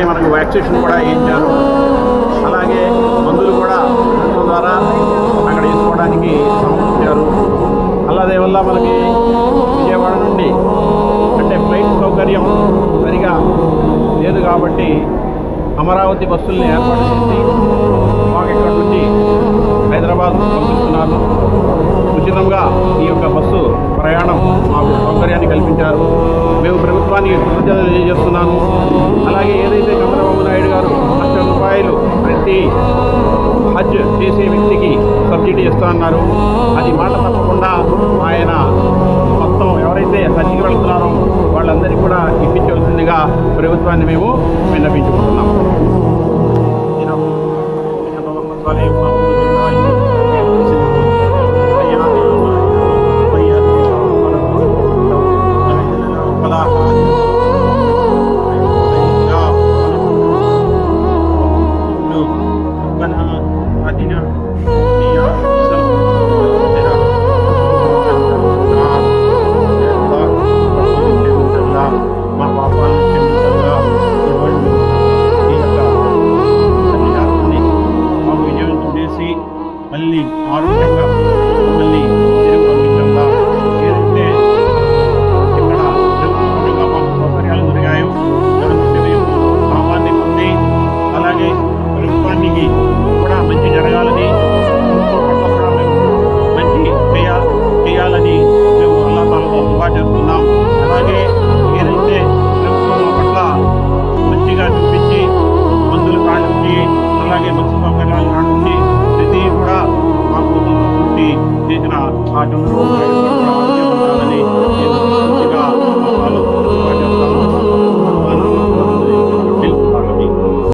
మనకు వ్యాక్సినేషన్ కూడా వేయించారు. అలాగే మందులు కూడా ప్రభుత్వం ద్వారా అక్కడ వేసుకోవడానికి సమకూర్చారు. అలాగే వల్ల మనకి విజయవాడ నుండి అంటే ఫ్లైట్ సౌకర్యం సరిగా లేదు కాబట్టి అమరావతి బస్సుల్ని ఏర్పాటు చేసి మాకు ఇక్కడ నుండి హైదరాబాద్ పంపిస్తున్నారు. ఉచితంగా ఈ యొక్క బస్సు ప్రయాణం మాకు సౌకర్యాన్ని కల్పించారు. మేము ప్రభుత్వానికి కృతజ్ఞతలు తెలియజేస్తున్నాను. అలాగే ఏదైతే చంద్రబాబు నాయుడు గారు ₹1,00,000 ప్రతి హజ్ చేసే వ్యక్తికి సబ్సిడీ ఇస్తా అన్నారు. అది మాట తప్పకుండా ఆయన మొత్తం ఎవరైతే హజ్కి వెళ్తున్నారో వాళ్ళందరికీ కూడా ఇప్పించవలసిందిగా ప్రభుత్వాన్ని మేము విన్నపించుకుంటున్నాం. మళ్ళీ ఆరోగ్యంగా మమ్మల్ని తిరిగి పంపించాలా. ఏదైతే ఇక్కడ ప్రభుత్వంగా మాకు సౌకర్యాలు దొరికాయో దానికంటే మేము లాభాన్ని పొంది అలాగే ప్రభుత్వానికి కూడా మంచి జరగాలని కూడా మేము మంచి చేయాలని మేము అల్లా తాలతో దువా చేస్తున్నాం. అలాగే ఏదైతే ప్రభుత్వం పట్ల మంచిగా చూపించి మందులు కానుంచి అలాగే మంచి సౌకర్యాలు కానుంచి ప్రతి కూడా మాకు పూర్తి చేసిన ఆ చంద్రబాబు నాయుడు